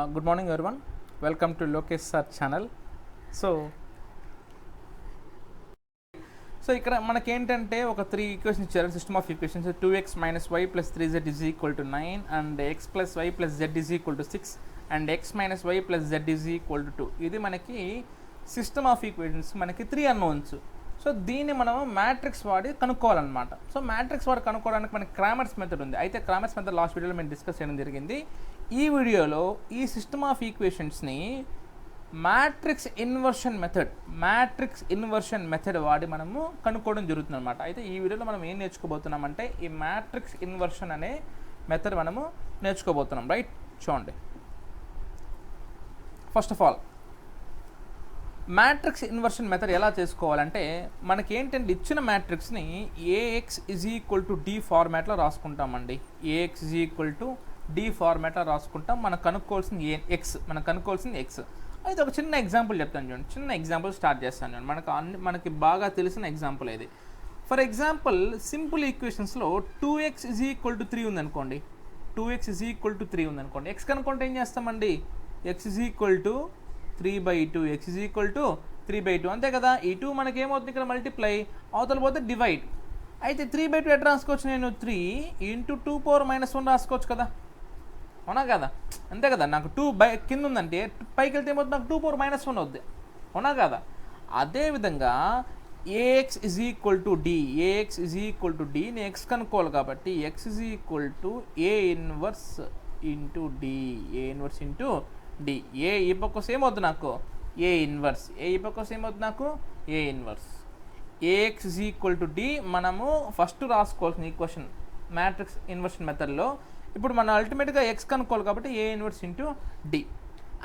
Good morning everyone, welcome to Lokesh sir channel. So ఇక్కడ మనకి ఏంటంటే ఒక 3 ఈక్వేషన్స్ ఇచ్చారు. System of equations 2x - y + 3z = 9 and x + y + z = 6 and x - y + z = 2. ఇది మనకి system of equations, మనకి 3 unknowns. So దీన్ని మనం మ్యాట్రిక్స్ వాడి కనుక్కోవాలన్నమాట. సో మ్యాట్రిక్స్ వాడి కనుక్కోవడానికి మనకి క్రామర్స్ మెథడ్ ఉంది. అయితే క్రామర్స్ మెథడ్ లాస్ట్ వీడియోలో మేము డిస్కస్ చేయడం జరిగింది. ఈ వీడియోలో ఈ సిస్టమ్ ఆఫ్ ఈక్వేషన్స్ని మ్యాట్రిక్స్ ఇన్వర్షన్ మెథడ్ వాడి మనము కనుక్కోవడం జరుగుతుంది అనమాట. అయితే ఈ వీడియోలో మనం ఏం నేర్చుకోబోతున్నామంటే ఈ మ్యాట్రిక్స్ ఇన్వర్షన్ అనే మెథడ్ మనము నేర్చుకోబోతున్నాం. రైట్, చూడండి. First of all matrix inversion method ఎలా చేసుకోవాలంటే మనకి ఏంటంటే ఇచ్చిన మ్యాట్రిక్స్ని AX = D ఫార్మాట్లో రాసుకుంటామండి. AX = D ఫార్మాట్లో రాసుకుంటాం. మనకు కనుక్కోవాల్సింది ఎక్స్. అయితే ఒక చిన్న ఎగ్జాంపుల్ చెప్తాను చూడండి. చిన్న ఎగ్జాంపుల్ స్టార్ట్ చేస్తాను చూడండి. మనకి బాగా తెలిసిన ఎగ్జాంపుల్ ఇది. ఫర్ ఎగ్జాంపుల్ సింపుల్ ఈక్వేషన్స్లో 2x = 3 ఉందనుకోండి. 2x = 3 ఉందనుకోండి. ఎక్స్ కనుక్కుంటే ఏం చేస్తామండి? x = 3/2, x = 3/2 అంతే కదా. ఈ 2 మనకి ఏమవుతుంది ఇక్కడ మల్టిప్లై, అవతల పోతే డివైడ్. అయితే 3/2 ఎట్లా రాసుకోవచ్చు? నేను 3 × 2⁻−1 రాసుకోవచ్చు కదా, అవునా కదా? అంతే కదా. నాకు 2 కింద ఉందంటే పైకి వెళ్తే ఏమవుతుంది? నాకు 2⁻−1 అవుద్ది, అవునా కదా? అదేవిధంగా AX = D, AX = D నేను ఎక్స్ కనుక్కోవాలి కాబట్టి x = A inverse into D, A inverse into D. ఏ ఈ పక్క వస్తే ఏమవుతుంది నాకు? A inverse. ఈ పక్క వస్తే ఏమవుతుంది నాకు? A inverse. AX = D మనము ఫస్ట్ రాసుకోవాల్సిన ఈక్వేషన్ మ్యాట్రిక్స్ ఇన్వర్షన్ మెథడ్లో. ఇప్పుడు మనం అల్టిమేట్గా ఎక్స్ కనుక్కోవాలి కాబట్టి A ఇన్వర్స్ ఇంటూ D.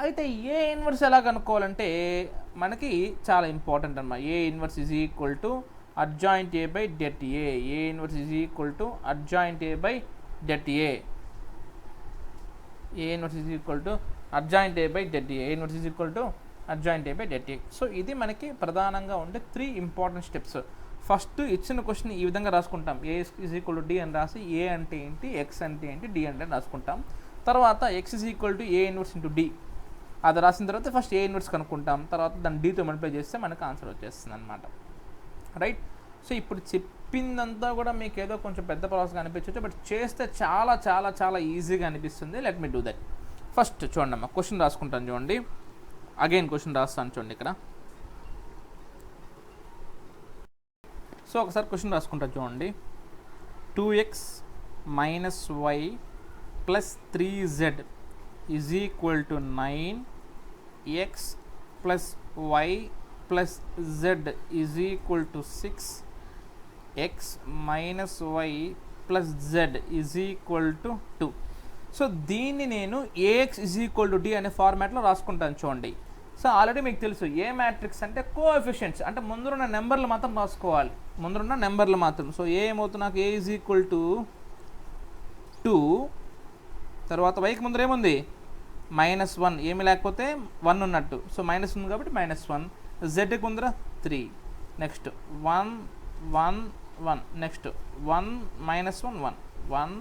అయితే A ఇన్వర్స్ ఎలా కనుక్కోవాలంటే మనకి చాలా ఇంపార్టెంట్ అన్నమాట. A inverse = adjoint A by det A. A inverse = adjoint A by det A. A inverse adjoint A by det A. A inverse adjoint A by det A. So ఇది మనకి ప్రధానంగా ఉండే 3 important steps. First ఇచ్చిన question ఈ విధంగా రాసుకుంటాం. A = D అని రాసి A అంటే ఏంటి, X అంటే ఏంటి, D అంటే రాసుకుంటాం. తర్వాత X = A inverse into D అది రాసిన తర్వాత ఫస్ట్ A ఇన్వర్స్ కనుక్కుంటాం. తర్వాత దాన్ని Dతో మల్టిప్లై చేస్తే మనకు ఆన్సర్ వచ్చేస్తుంది అనమాట. రైట్. సో ఇప్పుడు చెప్పిందంతా కూడా మీకు ఏదో కొంచెం పెద్ద ప్రాసెస్గా అనిపించవచ్చు, బట్ చేస్తే చాలా చాలా చాలా ఈజీగా అనిపిస్తుంది. Let me do that. First చూడండి అమ్మా, క్వశ్చన్ రాసుకుంటాను చూడండి. అగైన్ క్వశ్చన్ రాస్తాను చూడండి ఇక్కడ. సో ఒకసారి క్వశ్చన్ రాసుకుంటాను చూడండి. 2x - y + 3z = 9, x + y + z = 6, x - y + z = 2. So దీన్ని నేను AX = D అనే ఫార్మాట్లో రాసుకుంటాను చూడండి. సో ఆల్రెడీ మీకు తెలుసు ఏ మ్యాట్రిక్స్ అంటే కోఎఫిషియెంట్స్ అంటే ముందున్న నెంబర్లు మాత్రం రాసుకోవాలి, ముందున్న నెంబర్లు మాత్రం. సో ఏమవుతుంది నాకు? A = 2, తర్వాత వైకి ముందర ఏముంది? -1, ఏమి లేకపోతే 1 ఉన్నట్టు. సో మైనస్ ఉంది కాబట్టి -1. జెడ్కి ముందర 3, next 1 1 1, next 1 -1 1 1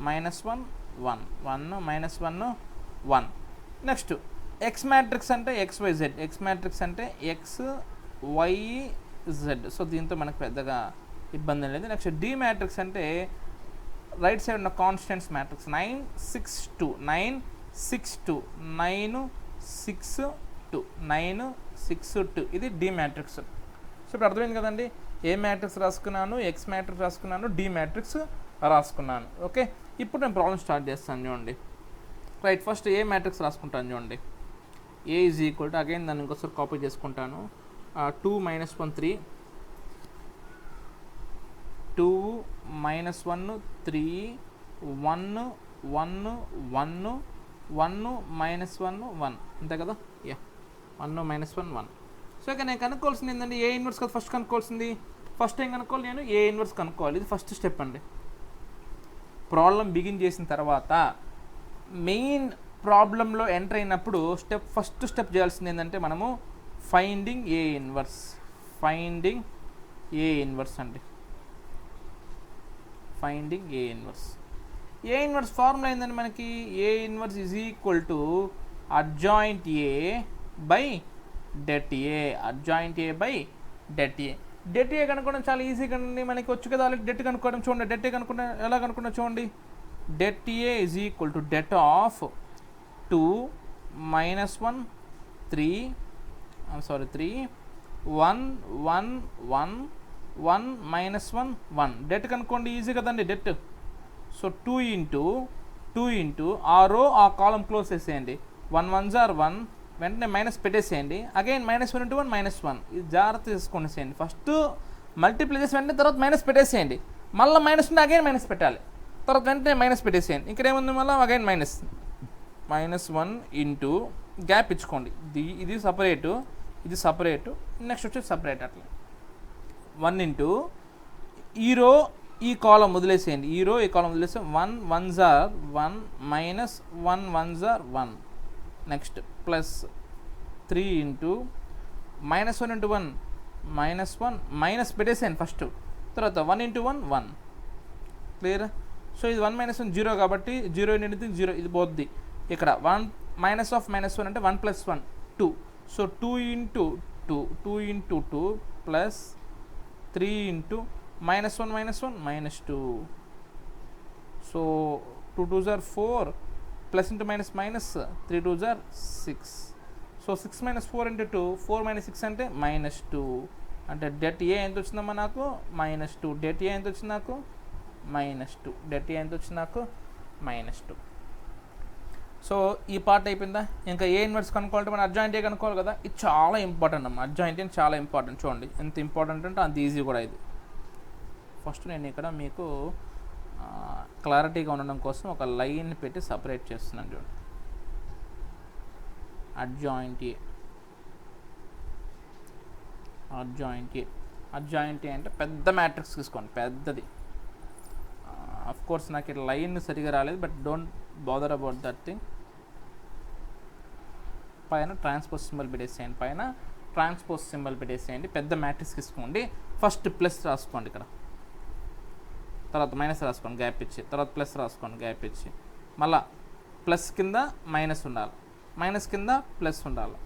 -1 1 1 -1 1. Next X matrix అంటే XYZ, ఎక్స్ మ్యాట్రిక్స్ అంటే XYZ. సో దీంతో మనకు పెద్దగా ఇబ్బంది లేదు. నెక్స్ట్ D మ్యాట్రిక్స్ అంటే రైట్ సైడ్ ఉన్న కాన్స్టెంట్స్ మ్యాట్రిక్స్ 9 6 2 9 6 2 9 6 2 9 6 2. ఇది D మ్యాట్రిక్స్. సో ఇప్పుడు అర్థమైంది కదండి. ఏ మ్యాట్రిక్స్ రాసుకున్నాను, ఎక్స్ మ్యాట్రిక్స్ రాసుకున్నాను, D మ్యాట్రిక్స్ రాసుకున్నాను. ఓకే, ఇప్పుడు నేను ప్రాబ్లం స్టార్ట్ చేస్తాను చూడండి. రైట్, ఫస్ట్ ఏ మ్యాట్రిక్స్ రాసుకుంటాను చూడండి. A = అగైన్ దాన్ని ఇంకోసారి కాపీ చేసుకుంటాను. 2 - 1 3, 2 - 1 3, 1 1 1 1 -1 1 అంతే కదా. 1 -1 1. సో ఇక నేను కనుక్కోవాల్సింది ఏంటంటే A ఇన్వర్స్ కదా ఫస్ట్ కనుక్కోవాల్సింది. ఫస్ట్ ఏం కనుక్కోవాలి? నేను A ఇన్వర్స్ కనుక్కోవాలి. ఇది ఫస్ట్ స్టెప్ అండి. ప్రాబ్లం బిగిన్ చేసిన తర్వాత మెయిన్ ప్రాబ్లంలో ఎంటర్ అయినప్పుడు ఫస్ట్ స్టెప్ చేయాల్సింది ఏంటంటే మనము ఫైండింగ్ A ఇన్వర్స్ అండి. Finding A inverse. A inverse formula ఏంటంటే మనకి A inverse adjoint A by det A, adjoint A by det A. Det ఏ కనుక్కోవడం చాలా ఈజీ కండి, మనకి వచ్చు కదా వాళ్ళకి డెట్ కనుక్కోవడం. చూడండి డెట్ ఏ కనుక్కున్న ఎలా కనుక్కున్నా చూడండి. Det A is equal to det of 2 minus 1 3 3 1 1 1 1 minus 1 1. Debt కనుక్కోండి ఈజీ కదండి డెట్. సో 2 ఇంటూ ఆ రో ఆ కాలం క్లోజ్ చేసేయండి. 1 1s are 1, వెంటనే మైనస్ పెట్టేసేయండి. Again -1 into 1 -1. ఇది జాగ్రత్త తీసుకొనేసేయండి. ఫస్ట్ మల్టిప్లై చేసి వెంటనే తర్వాత మైనస్ పెట్టేసేయండి. మళ్ళీ మైనస్ ఉంటే అగైన్ మైనస్ పెట్టాలి, తర్వాత వెంటనే మైనస్ పెట్టేసేయండి. ఇక్కడ ఏముంది మళ్ళీ అగైన్ -1 ఇంటూ గ్యాప్ ఇచ్చుకోండి. ఇది సపరేటు, ఇది సపరేటు, నెక్స్ట్ వచ్చి సపరేట్. అట్లా 1 ఇంటూ ఈ రో ఈ కాలం వదిలేసేయండి. ఈ రో ఈ కాలం వదిలేస్తే 1 1s are 1 minus 1 1s are 1. Next plus 3 into -1 into 1 -1 minus పెట్టేసేయండి ఫస్ట్, తర్వాత 1 into 1 1. క్లియర్? సో ఇది 1 - 1 0 కాబట్టి 0 into 0 ఇది పోద్ది. ఇక్కడ 1 మైనస్ ఆఫ్ -1 అంటే 1 + 1 2. So 2 into 2 plus 3 into -1 -1 -2. So 2 2s are 4, plus into minus 3 2s are 6. So 6 - 4 into 2, 4 - 6 అంటే -2. అంటే డెట్ ఏ ఎంత వచ్చిందమ్మా నాకు? -2. డెట్ ఏ ఎంత వచ్చింది నాకు? -2. డెట్ ఏ ఎంత వచ్చింది నాకు? -2. సో ఈ పార్ట్ అయిపోయిందా? ఇంకా ఏ ఇన్వర్స్ కనుక్కోవాలంటే మనం అడ్జాయింట్ ఏ కనుక్కోవాలి కదా. ఇది చాలా ఇంపార్టెంట్ అమ్మా, అడ్జాయింట్ ఏ చాలా ఇంపార్టెంట్. చూడండి ఎంత ఇంపార్టెంట్ అంటే అంత ఈజీ కూడా ఇది. ఫస్ట్ నేను ఇక్కడ మీకు క్లారిటీగా ఉండడం కోసం ఒక లైన్ పెట్టి సపరేట్ చేస్తున్నాను చూడండి. అడ్జాయింట్ ఏ, అడ్జాయింట్ ఏ, అడ్జాయింట్ ఏ అంటే పెద్ద మ్యాట్రిక్స్ తీసుకోండి, పెద్దది. అఫ్ కోర్స్ నాకు ఇక్కడ లైన్ సరిగా రాలేదు, but don't bother about that thing. పైన ట్రాన్స్పోజ్ సింబల్ పెట్టేసేయండి, పైన ట్రాన్స్పోజ్ సింబల్ పెట్టేసేయండి. పెద్ద మ్యాట్రిక్స్ తీసుకోండి. ఫస్ట్ ప్లస్ రాసుకోండి ఇక్కడ, తర్వాత మైనస్ రాసుకోండి గ్యాప్ ఇచ్చి, తర్వాత ప్లస్ రాసుకోండి గ్యాప్ ఇచ్చి, మళ్ళా ప్లస్ కింద మైనస్ ఉండాలి, మైనస్ కింద ప్లస్ ఉండాలి,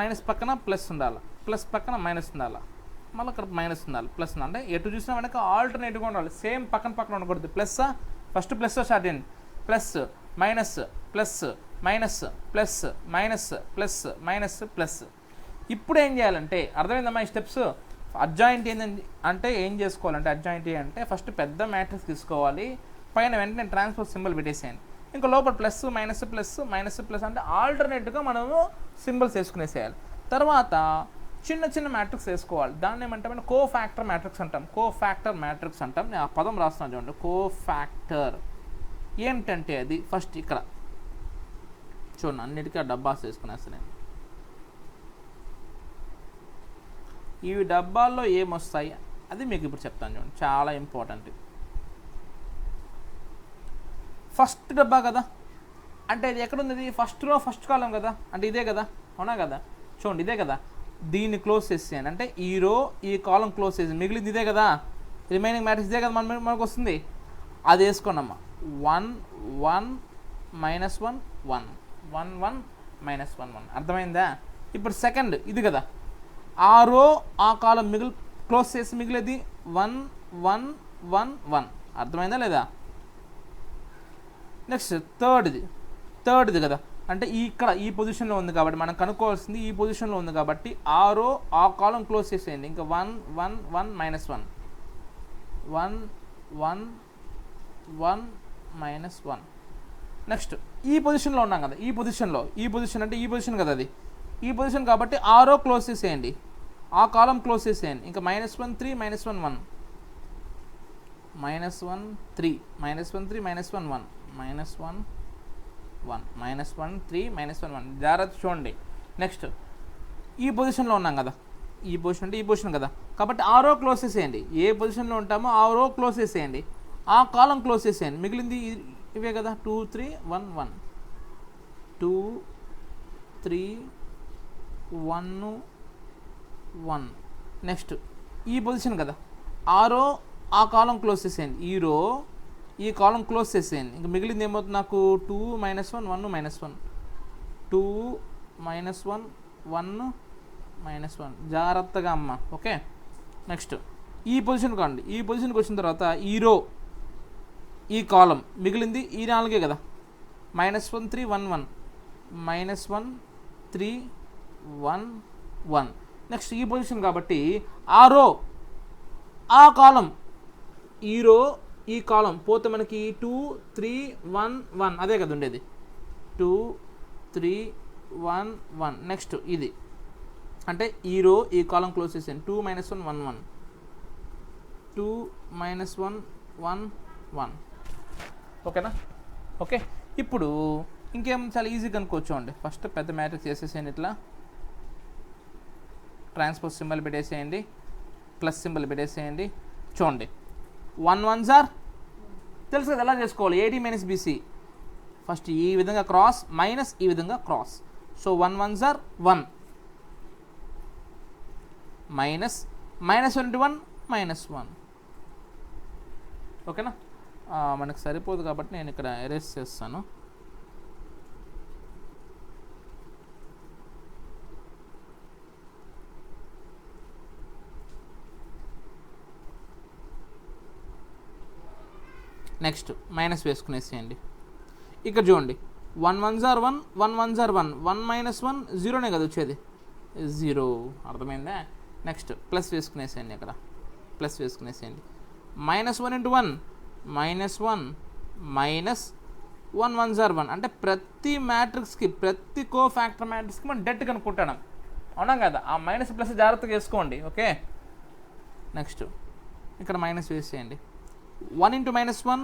మైనస్ పక్కన ప్లస్ ఉండాలి, ప్లస్ పక్కన మైనస్ ఉండాలి, మళ్ళీ ఇక్కడ మైనస్ ఉండాలి, ప్లస్ ఉండాలి. అంటే ఎటు చూసినా వెనక ఆల్టర్నేటివ్గా ఉండాలి, సేమ్ పక్కన పక్కన ఉండకూడదు. ప్లస్ ఫస్ట్ ప్లస్ స్టార్ట్ చేయండి, plus minus plus minus plus minus plus minus plus. ఇప్పుడు ఏం చేయాలంటే అర్థమైందమ్మా ఈ స్టెప్స్. అడ్జాయింట్ ఏంటంటే అంటే ఏం చేసుకోవాలంటే అడ్జాయింట్ అంటే ఫస్ట్ పెద్ద మ్యాట్రిక్స్ తీసుకోవాలి, పైన వెంటనే ట్రాన్స్పోజ్ సింబల్ పెట్టేసేయండి. ఇంకా లోపల plus minus plus minus plus అంటే ఆల్టర్నేట్గా మనము సింబల్స్ వేసుకునేసేయాలి. తర్వాత చిన్న చిన్న మ్యాట్రిక్స్ వేసుకోవాలి. దాన్ని ఏమంటాం? కో ఫ్యాక్టర్ మ్యాట్రిక్స్ అంటాం. కో ఫ్యాక్టర్ మ్యాట్రిక్స్ అంటాం. నేను ఆ పదం రాస్తున్నాను చూడండి, కో ఫ్యాక్టర్. ఏంటంటే అది ఫస్ట్ ఇక్కడ చూడండి, అన్నిటికీ ఆ డబ్బాస్ వేసుకునేస్తాను నేను. ఈ డబ్బాల్లో ఏమొస్తాయి అది మీకు ఇప్పుడు చెప్తాను చూడండి, చాలా ఇంపార్టెంట్. ఫస్ట్ డబ్బా కదా, అంటే ఇది ఎక్కడుంది? ఫస్ట్ రో ఫస్ట్ కాలం కదా, అంటే ఇదే కదా, అవునా కదా? చూడండి ఇదే కదా, దీన్ని క్లోజ్ చేసేయండి. అంటే ఈ రో ఈ కాలం క్లోజ్ చేసి మిగిలింది ఇదే కదా, రిమైనింగ్ మ్యాట్రిక్స్ ఇదే కదా మనకు వస్తుంది. అది వేసుకోండి అమ్మా. 1 1 -1 1 1 1 -1 1. అర్థమైందా? ఇప్పుడు సెకండ్ ఇది కదా, ఆ రో ఆ కాలం క్లోజ్ చేసి మిగిలేది 1 1 1 1. అర్థమైందా లేదా? నెక్స్ట్ థర్డ్ది కదా, అంటే ఇక్కడ ఈ పొజిషన్లో ఉంది కాబట్టి మనం కనుక్కోవాల్సింది ఈ పొజిషన్లో ఉంది కాబట్టి ఆ రో ఆ కాలం క్లోజ్ చేసేయండి. ఇంకా 1 1 1 -1 1 1 1 -1. నెక్స్ట్ ఈ పొజిషన్లో ఉన్నాం కదా, ఈ పొజిషన్ అంటే ఈ పొజిషన్ కదా, అది ఈ పొజిషన్ కాబట్టి ఆ రో క్లోజ్ చేసేయండి, ఆ కాలం క్లోజ్ చేసేయండి. ఇంకా -1 3 -1 1 -1 3 -1 3 -1 1 -1 1 -1 3 -1 1. జాగ్రత్త చూడండి. నెక్స్ట్ ఈ పొజిషన్లో ఉన్నాం కదా, ఈ పొజిషన్ అంటే ఈ పొజిషన్ కదా, కాబట్టి ఆ రో క్లోజ్ చేసేయండి. ఏ పొజిషన్లో ఉంటామో ఆ రో క్లోజ్ చేసేయండి, ఆ కాలం క్లోజ్ చేసేయండి. మిగిలింది ఇవే కదా, 2 3 1 1 2 3 1 1. నెక్స్ట్ ఈ పొజిషన్ కదా, ఆ రో ఆ కాలం క్లోజ్ చేసేయండి, ఈ రో ఈ కాలం క్లోజ్ చేసేయండి. ఇంకా మిగిలింది ఏమవుతుంది నాకు? 2 -1 1 -1 2 2 -1 1 -1 జాగ్రత్తగా అమ్మ. ఓకే, నెక్స్ట్ ఈ పొజిషన్ కాండి. ఈ పొజిషన్కి వచ్చిన తర్వాత ఈ రో ఈ కాలం మిగిలింది ఈ 4 కదా. -1 3 1 1 -1 3 1 1. నెక్స్ట్ ఈ పొజిషన్ కాబట్టి ఆ రో ఆ కాలం ఈ రో ఈ కాలం పోతే మనకి 2 3 1 1 అదే కదా ఉండేది. 2 3 1 1. నెక్స్ట్ ఇది అంటే ఈ రో ఈ కాలం క్లోజ్ చేసాను. 2 -1 1 1 2 -1 1 1. ఓకేనా? ఓకే, ఇప్పుడు ఇంకేం చాలా ఈజీగా అనుకోవచ్చు అండి. ఫస్ట్ పెద్ద మ్యాట్రిక్స్ చేసేసేయండి. ఇట్లా ట్రాన్స్పోజ్ సింబల్ పెట్టేసేయండి, ప్లస్ సింబల్ పెట్టేసేయండి. చూడండి 1 1s ఆర్ తెలుసు కదా ఎలా చేసుకోవాలి. AD - BC ఫస్ట్ ఈ విధంగా క్రాస్ మైనస్ ఈ విధంగా cross. So 1 1s are 1 minus -1 -1. ఓకేనా? మనకు సరిపోదు కాబట్టి నేను ఇక్కడ ఎరేస్ చేస్తాను. నెక్స్ట్ మైనస్ వేసుకునేసేయండి. ఇక్కడ చూడండి 1 1s ఆర్ 1 1 1s ఆర్ 1 1 -1 0నే కదా వచ్చేది, 0. అర్థమైందా? నెక్స్ట్ ప్లస్ వేసుకునేసేయండి. ఇక్కడ ప్లస్ వేసుకునేసేయండి. -1 × 1 -1 -1 1s ఆర్ 1 అంటే ప్రతి మ్యాట్రిక్స్కి ప్రతి కోఫాక్టర్ మ్యాట్రిక్స్కి మనం డెట్ కనుక్కుంటాం. అవునా కదా? ఆ మైనస్ ప్లస్ జాగ్రత్తగా వేసుకోండి. ఓకే, నెక్స్ట్ ఇక్కడ మైనస్ వేసేయండి. 1 × -1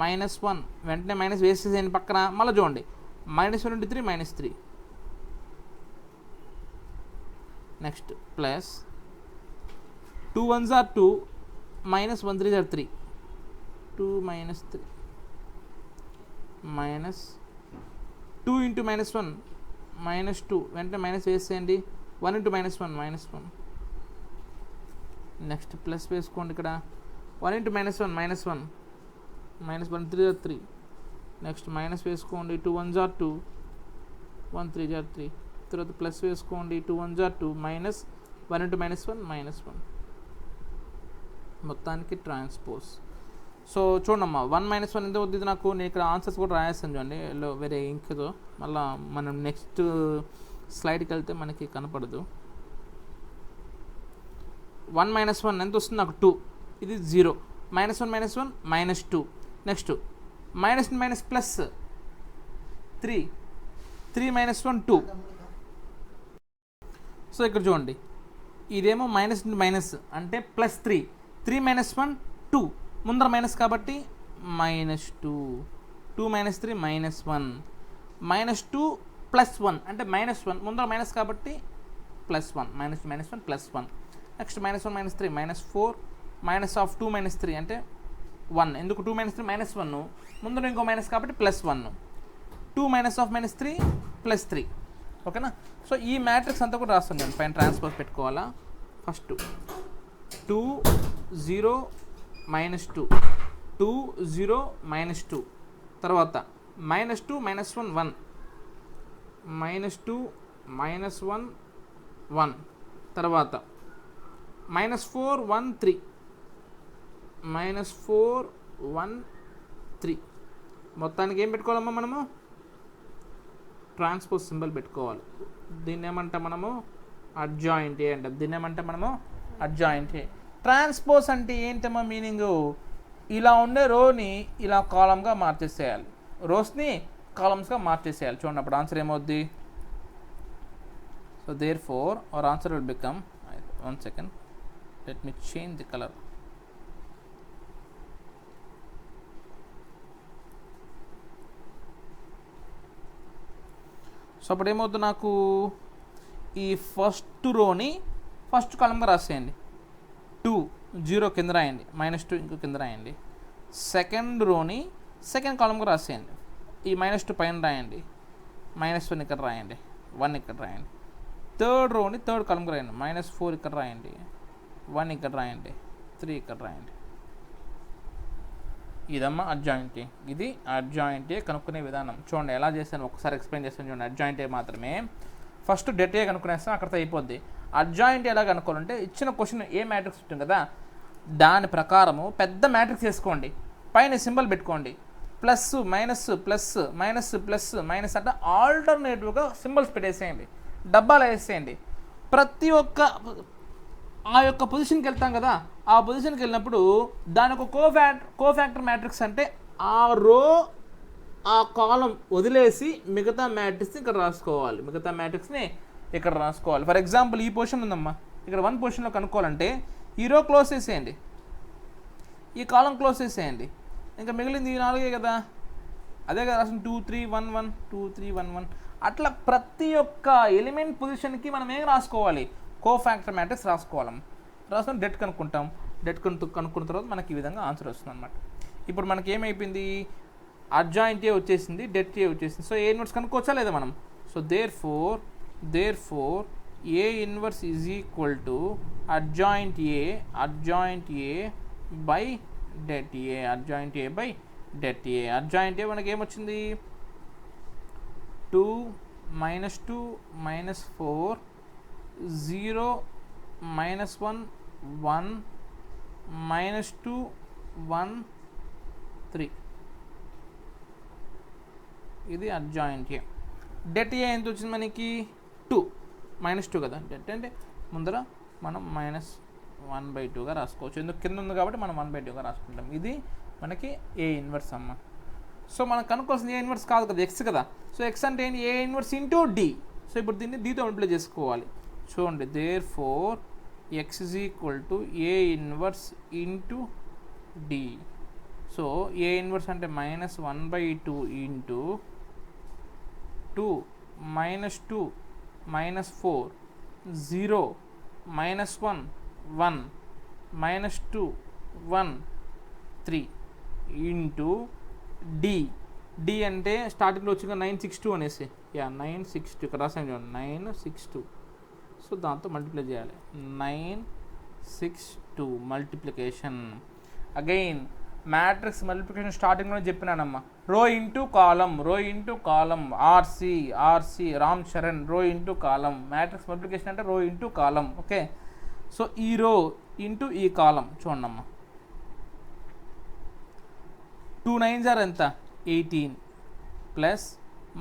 -1 వెంటనే మైనస్ వేసేసేయండి పక్కన. మళ్ళీ చూడండి -1 × 3 -3. Next plus 2 1s are 2 -1 3s are 3 2 -3 minus 2 × -1 -2 వెంటనే మైనస్ వేసేయండి. 1 × -1 -1. నెక్స్ట్ ప్లస్ వేసుకోండి. ఇక్కడ 1 × -1 -1 -1 3s ఆర్ 3. నెక్స్ట్ మైనస్ వేసుకోండి. 2 1s ఆర్ 2 1 3s ఆర్ 3. తర్వాత ప్లస్ వేసుకోండి. 2 1s ఆర్ 2 -1 × -1 -1. మొత్తానికి ట్రాన్స్పోజ్. సో చూడమ్మా 1 -1 ఎంత అవుతుంది నాకు. నేను ఇక్కడ ఆన్సర్స్ కూడా రాయేస్తాను చూడండి వేరే ఇంకతో. మళ్ళీ మనం నెక్స్ట్ స్లైడ్కి వెళ్తే మనకి కనపడదు. 1 -1 ఎంత వస్తుంది నాకు 2. ఇది 0. -1 -1 -2. Next minus plus 3 3 -1 2. సో ఇక్కడ చూడండి ఇదేమో మైనస్ మైనస్ అంటే +3 3 -1 2 ముందర మైనస్ కాబట్టి -2 2 -3 -1 -2 +1 అంటే -1 ముందర మైనస్ కాబట్టి +1 -1 +1. నెక్స్ట్ -1 -3 -4 -2 -3 అంటే 1. ఎందుకు 2 -3 -1 ముందర ఇంకో మైనస్ కాబట్టి +1 2 -3 +3. ఓకేనా? సో ఈ మ్యాట్రిక్స్ అంతా కూడా రాస్తాను నేను. పైన ట్రాన్స్పోజ్ పెట్టుకోవాలా. ఫస్ట్ 2 0 -2 2 0 -2 తర్వాత -2 -1 1 -2 -1 1 తర్వాత -4 1 3 -4 1 3. మొత్తానికి ఏం పెట్టుకోవాలమ్మా మనము? ట్రాన్స్పోజ్ సింబల్ పెట్టుకోవాలి. దీన్ని ఏమంటాం మనము? అడ్జాయింట్ ఏ అంటాం. దీన్ని ఏమంటాం మనము? అడ్జాయింట్ ఏ. ట్రాన్స్పోజ్ అంటే ఏంటమ్మా మీనింగు? ఇలా ఉండే రోని ఇలా కాలమ్గా మార్చేసేయాలి, రోస్ని కాలమ్స్గా మార్చేసేయాలి. చూడండి అప్పుడు ఆన్సర్ ఏమవుద్ది? So therefore our answer will become, 1 second, let me change the color. So అప్పుడు ఏమవుతుంది నాకు? ఈ ఫస్ట్ రోని ఫస్ట్ కాలంగా రాసేయండి. 2 0 కింద రాయండి, -2 ఇంకో కింద రాయండి. సెకండ్ రోని సెకండ్ కాలంగా రాసేయండి. ఈ -2 పైన రాయండి, -1 ఇక్కడ రాయండి, 1 ఇక్కడ రాయండి. థర్డ్ రోని థర్డ్ కాలంగా రాయండి, -4 ఇక్కడ రాయండి, 1 ఇక్కడ రాయండి, 3 ఇక్కడ రాయండి. ఇదమ్మా అడ్జాయింట్ ఏ. ఇది అడ్జాయింట్ ఏ కనుక్కునే విధానం. చూడండి ఎలా చేశాను ఒకసారి ఎక్స్ప్లెయిన్ చేస్తాను చూడండి. అడ్జాయింట్ ఏ మాత్రమే ఫస్ట్ డెట్ ఏ కనుక్కునేస్తాం, అక్కడితో అయిపోద్ది. అడ్జాయింట్ ఎలా కనుక్కోవాలంటే ఇచ్చిన క్వశ్చన్ ఏ మ్యాట్రిక్స్ ఉంటుంది కదా దాని ప్రకారము పెద్ద మ్యాట్రిక్స్ వేసుకోండి, పైన సింబల్ పెట్టుకోండి, plus minus plus minus plus minus అంటే ఆల్టర్నేటివ్గా సింబల్స్ పెట్టేసేయండి, డబ్బాలు వేసేయండి. ప్రతి ఒక్క ఆ యొక్క పొజిషన్కి వెళ్తాం కదా, ఆ పొజిషన్కి వెళ్ళినప్పుడు దాని ఒక కోఫ్యాక్టర్ మ్యాట్రిక్స్ అంటే ఆ రో ఆ కాలం వదిలేసి మిగతా మ్యాట్రిక్స్ని ఇక్కడ రాసుకోవాలి, మిగతా మ్యాట్రిక్స్ని ఇక్కడ రాసుకోవాలి. ఫర్ ఎగ్జాంపుల్ ఈ పొజిషన్ ఉందమ్మా, ఇక్కడ 1 పొజిషన్లో కనుక్కోవాలంటే ఈ రో క్లోజ్ చేసేయండి, ఈ కాలం క్లోజ్ చేసేయండి, ఇంకా మిగిలింది ఈ 4 కదా, అదే కదా రాసిన 2 3 1 1 2 3 1 1 అట్లా ప్రతి ఒక్క ఎలిమెంట్ పొజిషన్కి మనం ఏం రాసుకోవాలి, కోఫ్యాక్టర్ మ్యాట్రిక్స్ రాసుకోవాలి. రాసుకొని డెట్ కనుక్కుంటాం, డెట్ కనుక్కున్న తర్వాత మనకి ఈ విధంగా ఆన్సర్ వస్తుంది అనమాట. ఇప్పుడు మనకి ఏమైపోయింది, అడ్జాయింట్ ఏ వచ్చేసింది, డెట్ ఏ వచ్చేసింది. సో ఏ ఇన్వర్స్ కనుక్కోవచ్చా లేదా మనం. So therefore A inverse is equal to adjoint A by det A, adjoint A by det A. Adjoint A మనకి ఏమొచ్చింది 2 -2 -4 0 -1 1 -2 1 3 ఇది అడ్జాయింట్ ఏ. డెట్ ఏ ఎంత వచ్చింది మనకి 2 -2 కదా, డెట్ అంటే ముందర మనం -1/2గా రాసుకోవచ్చు, ఎందుకు కింద ఉంది కాబట్టి మనం 1/2గా రాసుకుంటాం. ఇది మనకి ఏ ఇన్వర్స్ అమ్మ. సో మనం కనుక్కోవాల్సింది ఏ ఇన్వర్స్ కాదు కదా, ఎక్స్ కదా. సో ఎక్స్ అంటే ఏంటి, A inverse into D. So ఇప్పుడు దీన్ని డీతో మల్టిప్లై చేసుకోవాలి. చూడండి therefore X is equal to A inverse into D. So A inverse అంటే -1/2 ఇంటూ 2 -2 -4 0 -1 1 -2 1 3 ఇంటూ డి. డి అంటే స్టార్టింగ్లో వచ్చింది 962 అనేసి, 962 ఇక్కడ రాసాను చూడండి 962. సో దాంతో మల్టిప్లై చేయాలి, 962 మల్టిప్లికేషన్. అగైన్ మ్యాట్రిక్స్ మల్టిప్లికేషన్ స్టార్టింగ్లో చెప్పినానమ్మా, రో ఇంటూ కాలం RC Ram Charan, rho into కాలం. మ్యాట్రిక్స్ మల్టిప్లికేషన్ అంటే రో ఇంటూ కాలం. ఓకే, సో ఈ రో ఇంటూ ఈ కాలం చూడమ్మా, 2 9s are ఎంత 18 ప్లస్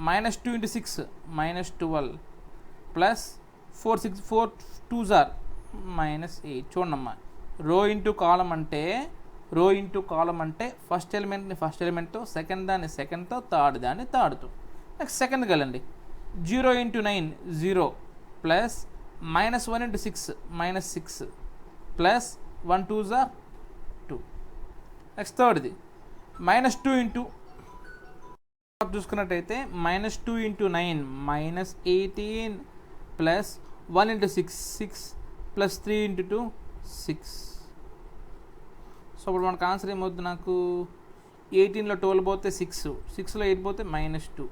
-2 × 6 -12 ప్లస్ 4 2s are -8. చూడమ్మా, రో ఇంటూ కాలం అంటే ఫస్ట్ ఎలిమెంట్ని ఫస్ట్ ఎలిమెంట్తో, సెకండ్ దాన్ని సెకండ్తో, థర్డ్ దాన్ని థర్డ్తో. నెక్స్ట్ సెకండ్కి వెళ్ళండి, 0 × 9 0 plus -1 × 6 -6 plus 1 2s are 2. Next థర్డ్ది -2 ఇంటూ చూసుకున్నట్టయితే -2 × 9 -18 ప్లస్ 1 × 6 6 ప్లస్ 3 × 2 6. సో ఇప్పుడు మనకు ఆన్సర్ ఏమవుతుంది, నాకు 18లో 12 పోతే 6, 6లో 8 పోతే -2,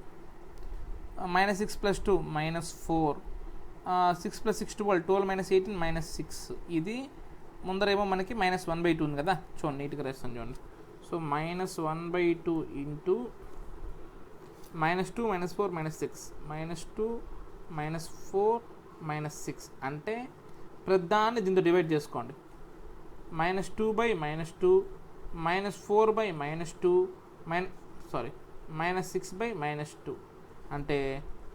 -6 + 2 -4, 6 + 6 12 12 -18 -6. ఇది ముందరేమో మనకి -1/2 ఉంది కదా, చూడండి నీట్గా రాస్తాను చూడండి. సో -1/2 ఇంటూ -2 -4 -6 -2 -4 -6 అంటే ప్రధాన్ని దీంతో డివైడ్ చేసుకోండి. -2/-2 -4/-2 -6/-2 అంటే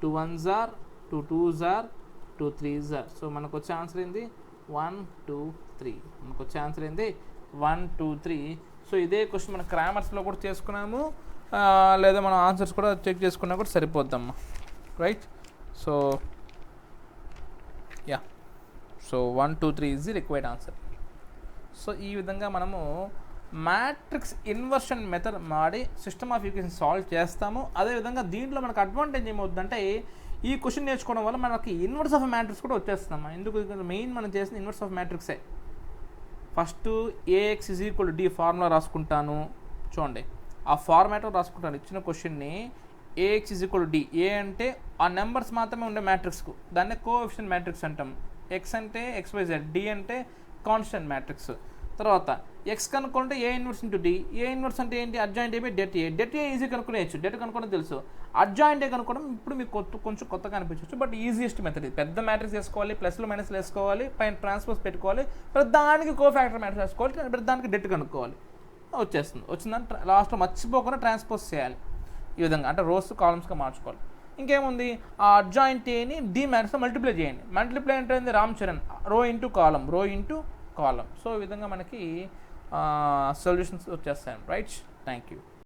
2 1s are 2 2s are 2 3s are. So మనకు వచ్చే ఆన్సర్ ఏంది 1 2 3. మనకు వచ్చే ఆన్సర్ ఏంది 1 2 3. సో ఇదే క్వశ్చన్ మనం క్రామర్స్లో కూడా చేసుకున్నాము, లేదా మనం ఆన్సర్స్ కూడా చెక్ చేసుకున్నా కూడా సరిపోద్దమ్మా, right. So so 1 2 3 is the required answer. So ఈ విధంగా మనము మ్యాట్రిక్స్ ఇన్వర్షన్ మెథడ్ వాడి సిస్టమ్ ఆఫ్ ఈక్వేషన్ సాల్వ్ చేస్తాము. అదేవిధంగా దీంట్లో మనకు అడ్వాంటేజ్ ఏమవుతుందంటే ఈ క్వశ్చన్ నేర్చుకోవడం వల్ల మనకి ఇన్వర్స్ ఆఫ్ మ్యాట్రిక్స్ కూడా వచ్చేస్తాము. ఎందుకు, మెయిన్ మనం చేసిన ఇన్వర్స్ ఆఫ్ మ్యాట్రిక్సే. First AX is equal to D formula రాసుకుంటాను, చూడండి ఆ ఫార్మాట్లో రాసుకుంటాను. ఇచ్చిన క్వశ్చన్ని AX is equal to D, A అంటే ఆ నెంబర్స్ మాత్రమే ఉండే మ్యాట్రిక్స్కు దాన్నే కోఎఫిషియంట్ మ్యాట్రిక్స్ అంటాం. ఎక్స్ అంటే XYZ, డి అంటే కాన్స్టెంట్ మ్యాట్రిక్స్. తర్వాత ఎక్స్ కనుక్కుంటే A inverse into D. A inverse అంటే ఏంటి? Adjoint A by det A. Det A easy కనుక్కునేయచ్చు, డెట్ కనుక్కోవడం తెలుసు. అడ్జాయింట్ ఏ కనుక్కోవడం ఇప్పుడు మీకు కొంచెం కొత్తగా అనిపించవచ్చు, బట్ ఈజియెస్ట్ మెథడ్ ఇది. పెద్ద మ్యాట్రిక్స్ వేసుకోవాలి, ప్లస్లు మైనస్లు వేసుకోవాలి, పైన ట్రాన్స్పోజ్ పెట్టుకోవాలి, ప్రతిదానికి కోఫాక్టర్ మ్యాట్రిక్స్ వేసుకోవాలి, ప్రతిదానికి డెట్ కనుక్కోవాలి, వచ్చేస్తుంది. వచ్చిందంటే లాస్ట్లో మర్చిపోకుండా ట్రాన్స్పోజ్ చేయాలి ఈ విధంగా, అంటే రోస్ కాలమ్స్గా మార్చుకోవాలి. ఇంకేముంది? ఆ అడ్జాయింట్ ఏని డి మ్యాట్రిక్స్తో మల్టిప్లై చేయండి. మల్టిప్లై అంటే రామ్ చరణ్, రో ఇంటూ కాలం, రో ఇంటూ కాలం. సో ఈ విధంగా మనకి సొల్యూషన్స్ వచ్చేస్తాయి. Right, thank you.